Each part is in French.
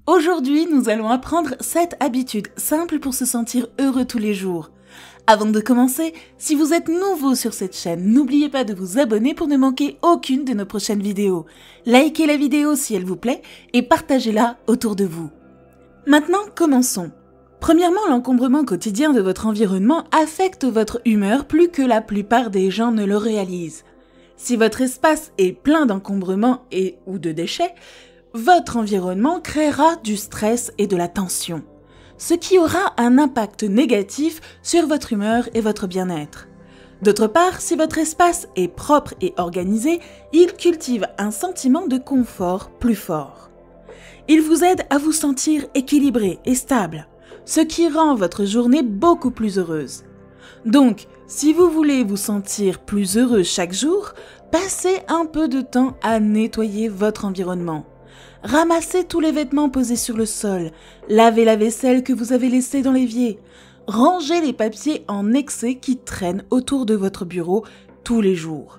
Aujourd'hui, nous allons apprendre 7 habitudes simples pour se sentir heureux tous les jours. Avant de commencer, si vous êtes nouveau sur cette chaîne, n'oubliez pas de vous abonner pour ne manquer aucune de nos prochaines vidéos. Likez la vidéo si elle vous plaît et partagez-la autour de vous. Maintenant, commençons. Premièrement, l'encombrement quotidien de votre environnement affecte votre humeur plus que la plupart des gens ne le réalisent. Si votre espace est plein d'encombrements ou de déchets, votre environnement créera du stress et de la tension, ce qui aura un impact négatif sur votre humeur et votre bien-être. D'autre part, si votre espace est propre et organisé, il cultive un sentiment de confort plus fort. Il vous aide à vous sentir équilibré et stable, ce qui rend votre journée beaucoup plus heureuse. Donc, si vous voulez vous sentir plus heureux chaque jour, passez un peu de temps à nettoyer votre environnement. Ramassez tous les vêtements posés sur le sol, lavez la vaisselle que vous avez laissée dans l'évier, rangez les papiers en excès qui traînent autour de votre bureau tous les jours.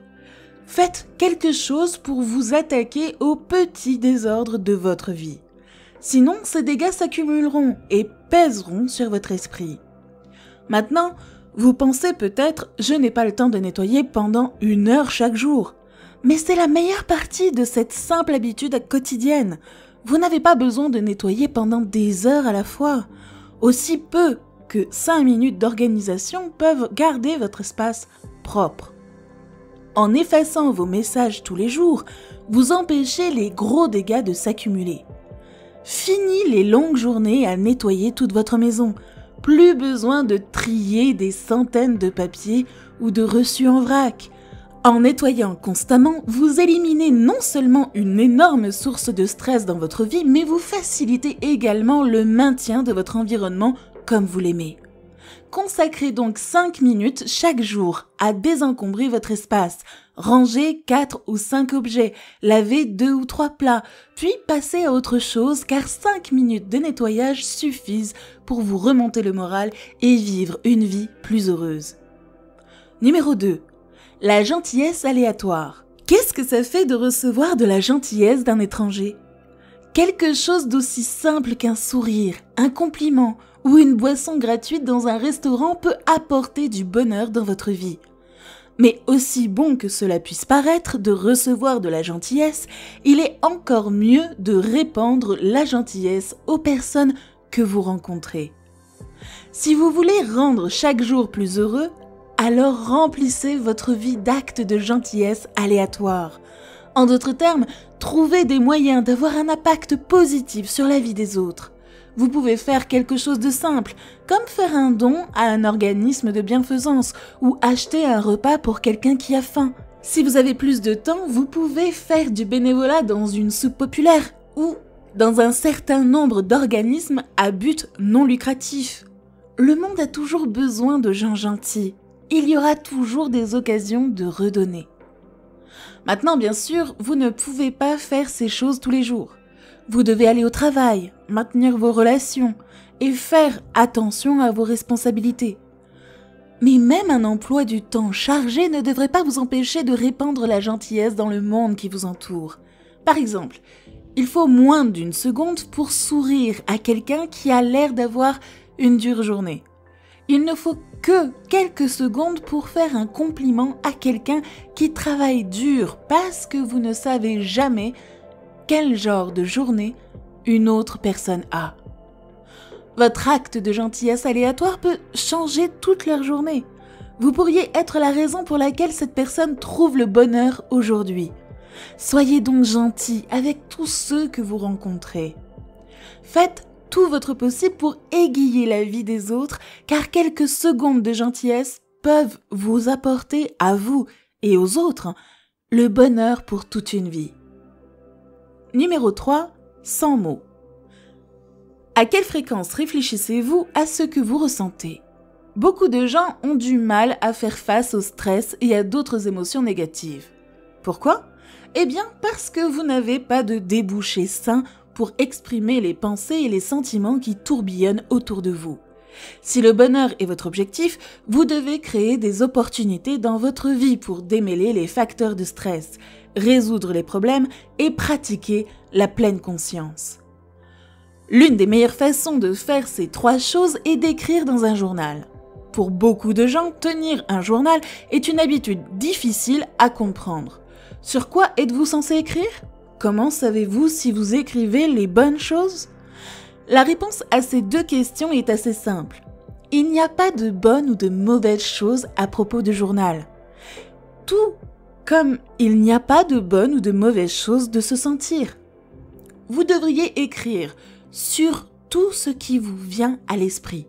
Faites quelque chose pour vous attaquer aux petits désordres de votre vie. Sinon, ces dégâts s'accumuleront et pèseront sur votre esprit. Maintenant, vous pensez peut-être « je n'ai pas le temps de nettoyer pendant 1 heure chaque jour ». Mais c'est la meilleure partie de cette simple habitude quotidienne. Vous n'avez pas besoin de nettoyer pendant des heures à la fois. Aussi peu que 5 minutes d'organisation peuvent garder votre espace propre. En effaçant vos messages tous les jours, vous empêchez les gros dégâts de s'accumuler. Fini les longues journées à nettoyer toute votre maison. Plus besoin de trier des centaines de papiers ou de reçus en vrac. En nettoyant constamment, vous éliminez non seulement une énorme source de stress dans votre vie, mais vous facilitez également le maintien de votre environnement comme vous l'aimez. Consacrez donc 5 minutes chaque jour à désencombrer votre espace, rangez 4 ou 5 objets, lavez 2 ou 3 plats, puis passez à autre chose car 5 minutes de nettoyage suffisent pour vous remonter le moral et vivre une vie plus heureuse. Numéro 2. La gentillesse aléatoire. Qu'est-ce que ça fait de recevoir de la gentillesse d'un étranger? Quelque chose d'aussi simple qu'un sourire, un compliment ou une boisson gratuite dans un restaurant peut apporter du bonheur dans votre vie. Mais aussi bon que cela puisse paraître de recevoir de la gentillesse, il est encore mieux de répandre la gentillesse aux personnes que vous rencontrez. Si vous voulez rendre chaque jour plus heureux, alors remplissez votre vie d'actes de gentillesse aléatoires. En d'autres termes, trouvez des moyens d'avoir un impact positif sur la vie des autres. Vous pouvez faire quelque chose de simple, comme faire un don à un organisme de bienfaisance ou acheter un repas pour quelqu'un qui a faim. Si vous avez plus de temps, vous pouvez faire du bénévolat dans une soupe populaire ou dans un certain nombre d'organismes à but non lucratif. Le monde a toujours besoin de gens gentils. Il y aura toujours des occasions de redonner. Maintenant, bien sûr, vous ne pouvez pas faire ces choses tous les jours. Vous devez aller au travail, maintenir vos relations et faire attention à vos responsabilités. Mais même un emploi du temps chargé ne devrait pas vous empêcher de répandre la gentillesse dans le monde qui vous entoure. Par exemple, il faut moins d'1 seconde pour sourire à quelqu'un qui a l'air d'avoir une dure journée. Il ne faut que quelques secondes pour faire un compliment à quelqu'un qui travaille dur parce que vous ne savez jamais quel genre de journée une autre personne a. Votre acte de gentillesse aléatoire peut changer toute leur journée. Vous pourriez être la raison pour laquelle cette personne trouve le bonheur aujourd'hui. Soyez donc gentil avec tous ceux que vous rencontrez. Faites tout votre possible pour égayer la vie des autres, car quelques secondes de gentillesse peuvent vous apporter à vous et aux autres le bonheur pour toute une vie. Numéro 3. Sans mots. À quelle fréquence réfléchissez-vous à ce que vous ressentez? Beaucoup de gens ont du mal à faire face au stress et à d'autres émotions négatives. Pourquoi? Eh bien, parce que vous n'avez pas de débouché sain pour exprimer les pensées et les sentiments qui tourbillonnent autour de vous. Si le bonheur est votre objectif, vous devez créer des opportunités dans votre vie pour démêler les facteurs de stress, résoudre les problèmes et pratiquer la pleine conscience. L'une des meilleures façons de faire ces 3 choses est d'écrire dans un journal. Pour beaucoup de gens, tenir un journal est une habitude difficile à comprendre. Sur quoi êtes-vous censé écrire? Comment savez-vous si vous écrivez les bonnes choses? La réponse à ces 2 questions est assez simple. Il n'y a pas de bonnes ou de mauvaises choses à propos du journal. Tout comme il n'y a pas de bonnes ou de mauvaises choses de se sentir. Vous devriez écrire sur tout ce qui vous vient à l'esprit.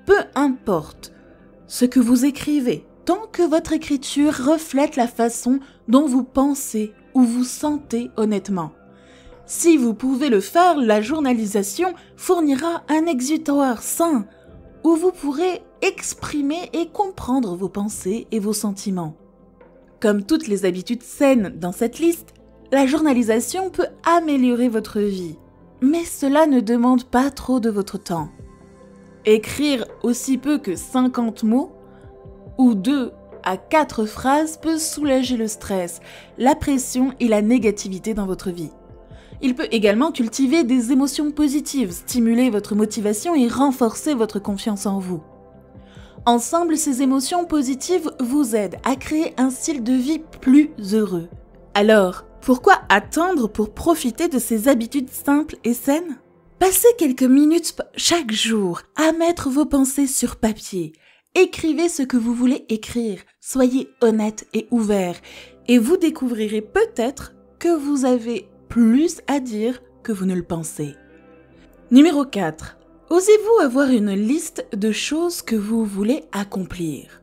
Peu importe ce que vous écrivez, tant que votre écriture reflète la façon dont vous pensez ou vous sentez honnêtement. Si vous pouvez le faire, la journalisation fournira un exutoire sain où vous pourrez exprimer et comprendre vos pensées et vos sentiments. Comme toutes les habitudes saines dans cette liste, la journalisation peut améliorer votre vie, mais cela ne demande pas trop de votre temps. Écrire aussi peu que 50 mots ou 2 à 4 phrases peut soulager le stress, la pression et la négativité dans votre vie. Il peut également cultiver des émotions positives, stimuler votre motivation et renforcer votre confiance en vous. Ensemble, ces émotions positives vous aident à créer un style de vie plus heureux. Alors, pourquoi attendre pour profiter de ces habitudes simples et saines? Passez quelques minutes chaque jour à mettre vos pensées sur papier. Écrivez ce que vous voulez écrire, soyez honnête et ouvert, et vous découvrirez peut-être que vous avez plus à dire que vous ne le pensez. Numéro 4. Osez-vous avoir une liste de choses que vous voulez accomplir?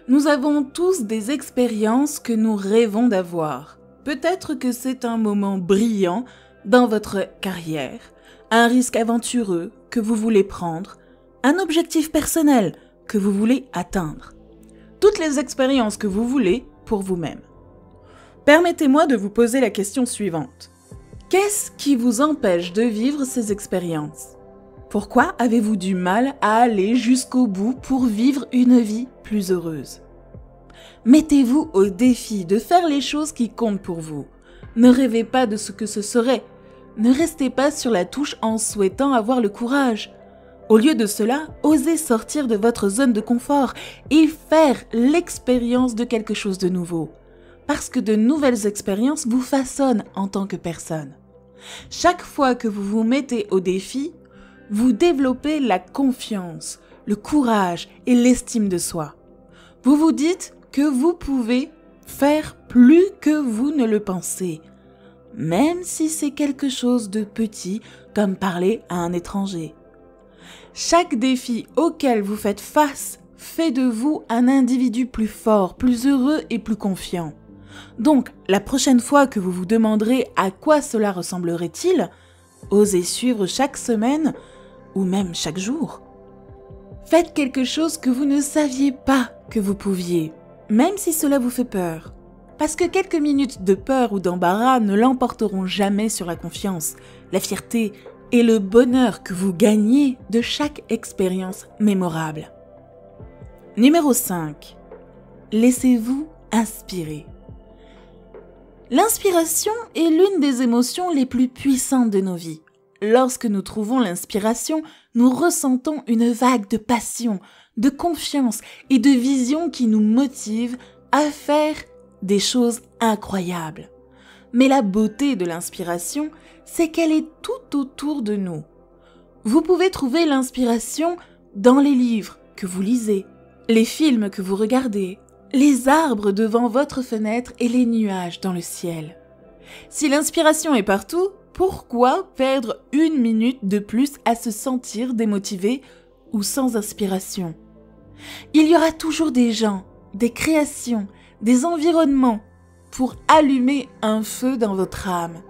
Nous avons tous des expériences que nous rêvons d'avoir. Peut-être que c'est un moment brillant dans votre carrière, un risque aventureux que vous voulez prendre, un objectif personnel que vous voulez atteindre. Toutes les expériences que vous voulez pour vous-même. Permettez-moi de vous poser la question suivante. Qu'est-ce qui vous empêche de vivre ces expériences? Pourquoi avez-vous du mal à aller jusqu'au bout pour vivre une vie plus heureuse? Mettez-vous au défi de faire les choses qui comptent pour vous. Ne rêvez pas de ce que ce serait. Ne restez pas sur la touche en souhaitant avoir le courage. Au lieu de cela, osez sortir de votre zone de confort et faire l'expérience de quelque chose de nouveau. Parce que de nouvelles expériences vous façonnent en tant que personne. Chaque fois que vous vous mettez au défi, vous développez la confiance, le courage et l'estime de soi. Vous vous dites que vous pouvez faire plus que vous ne le pensez, même si c'est quelque chose de petit comme parler à un étranger. Chaque défi auquel vous faites face fait de vous un individu plus fort, plus heureux et plus confiant. Donc, la prochaine fois que vous vous demanderez à quoi cela ressemblerait-il, osez suivre chaque semaine ou même chaque jour. Faites quelque chose que vous ne saviez pas que vous pouviez, même si cela vous fait peur. Parce que quelques minutes de peur ou d'embarras ne l'emporteront jamais sur la confiance, la fierté et le bonheur que vous gagnez de chaque expérience mémorable. Numéro 5. Laissez-vous inspirer. L'inspiration est l'une des émotions les plus puissantes de nos vies. Lorsque nous trouvons l'inspiration, nous ressentons une vague de passion, de confiance et de vision qui nous motive à faire des choses incroyables. Mais la beauté de l'inspiration, c'est qu'elle est tout autour de nous. Vous pouvez trouver l'inspiration dans les livres que vous lisez, les films que vous regardez, les arbres devant votre fenêtre et les nuages dans le ciel. Si l'inspiration est partout, pourquoi perdre une minute de plus à se sentir démotivé ou sans inspiration? Il y aura toujours des gens, des créations, des environnements pour allumer un feu dans votre âme.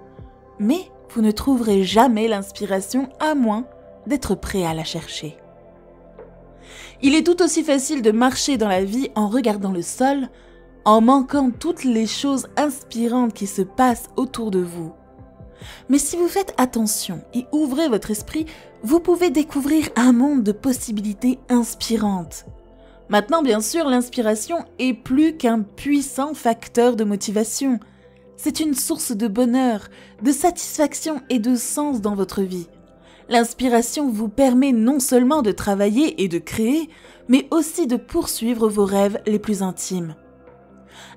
Mais vous ne trouverez jamais l'inspiration à moins d'être prêt à la chercher. Il est tout aussi facile de marcher dans la vie en regardant le sol, en manquant toutes les choses inspirantes qui se passent autour de vous. Mais si vous faites attention et ouvrez votre esprit, vous pouvez découvrir un monde de possibilités inspirantes. Maintenant, bien sûr, l'inspiration est plus qu'un puissant facteur de motivation. C'est une source de bonheur, de satisfaction et de sens dans votre vie. L'inspiration vous permet non seulement de travailler et de créer, mais aussi de poursuivre vos rêves les plus intimes.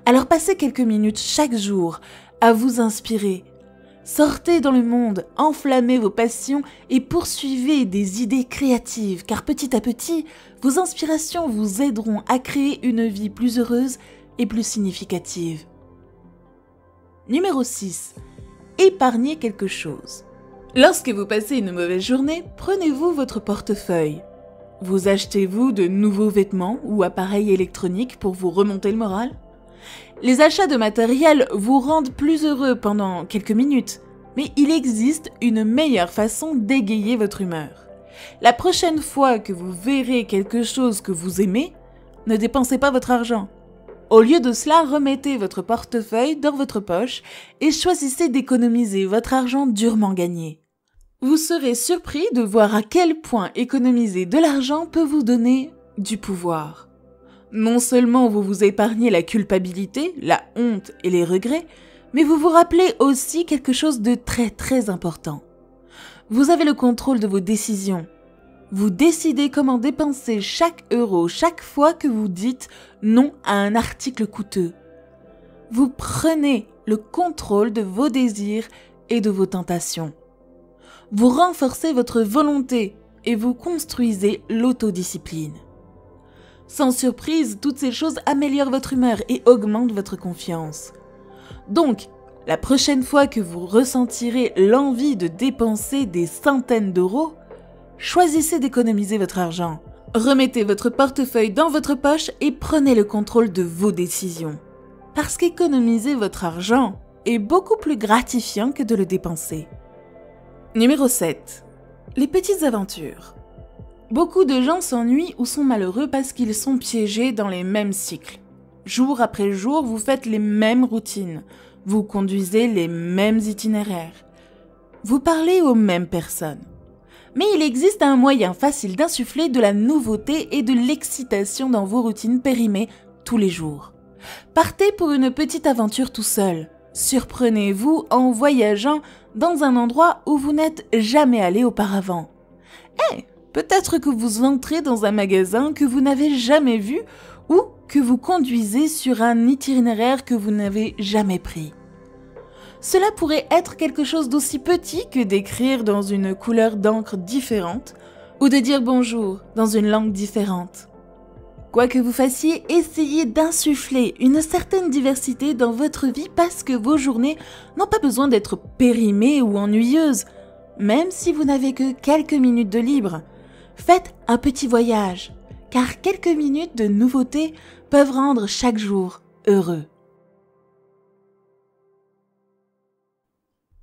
Alors passez quelques minutes chaque jour à vous inspirer. Sortez dans le monde, enflammez vos passions et poursuivez des idées créatives, car petit à petit, vos inspirations vous aideront à créer une vie plus heureuse et plus significative. Numéro 6. Épargnez quelque chose. Lorsque vous passez une mauvaise journée, prenez-vous votre portefeuille. Vous achetez-vous de nouveaux vêtements ou appareils électroniques pour vous remonter le moral? Les achats de matériel vous rendent plus heureux pendant quelques minutes, mais il existe une meilleure façon d'égayer votre humeur. La prochaine fois que vous verrez quelque chose que vous aimez, ne dépensez pas votre argent. Au lieu de cela, remettez votre portefeuille dans votre poche et choisissez d'économiser votre argent durement gagné. Vous serez surpris de voir à quel point économiser de l'argent peut vous donner du pouvoir. Non seulement vous vous épargnez la culpabilité, la honte et les regrets, mais vous vous rappelez aussi quelque chose de très important. Vous avez le contrôle de vos décisions. Vous décidez comment dépenser chaque euro chaque fois que vous dites non à un article coûteux. Vous prenez le contrôle de vos désirs et de vos tentations. Vous renforcez votre volonté et vous construisez l'autodiscipline. Sans surprise, toutes ces choses améliorent votre humeur et augmentent votre confiance. Donc, la prochaine fois que vous ressentirez l'envie de dépenser des centaines d'euros, choisissez d'économiser votre argent. Remettez votre portefeuille dans votre poche et prenez le contrôle de vos décisions. Parce qu'économiser votre argent est beaucoup plus gratifiant que de le dépenser. Numéro 7. Les petites aventures. Beaucoup de gens s'ennuient ou sont malheureux parce qu'ils sont piégés dans les mêmes cycles. Jour après jour, vous faites les mêmes routines. Vous conduisez les mêmes itinéraires. Vous parlez aux mêmes personnes. Mais il existe un moyen facile d'insuffler de la nouveauté et de l'excitation dans vos routines périmées tous les jours. Partez pour une petite aventure tout seul. Surprenez-vous en voyageant dans un endroit où vous n'êtes jamais allé auparavant. Peut-être que vous entrez dans un magasin que vous n'avez jamais vu ou que vous conduisez sur un itinéraire que vous n'avez jamais pris. Cela pourrait être quelque chose d'aussi petit que d'écrire dans une couleur d'encre différente ou de dire bonjour dans une langue différente. Quoi que vous fassiez, essayez d'insuffler une certaine diversité dans votre vie parce que vos journées n'ont pas besoin d'être périmées ou ennuyeuses. Même si vous n'avez que quelques minutes de libre, faites un petit voyage, car quelques minutes de nouveauté peuvent rendre chaque jour heureux.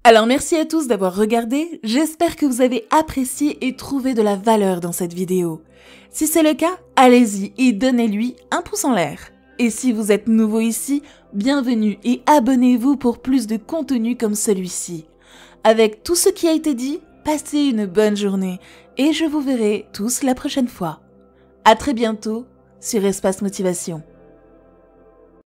Alors merci à tous d'avoir regardé, j'espère que vous avez apprécié et trouvé de la valeur dans cette vidéo. Si c'est le cas, allez-y et donnez-lui un pouce en l'air. Et si vous êtes nouveau ici, bienvenue et abonnez-vous pour plus de contenu comme celui-ci. Avec tout ce qui a été dit, passez une bonne journée et je vous verrai tous la prochaine fois. À très bientôt sur Espace Motivation.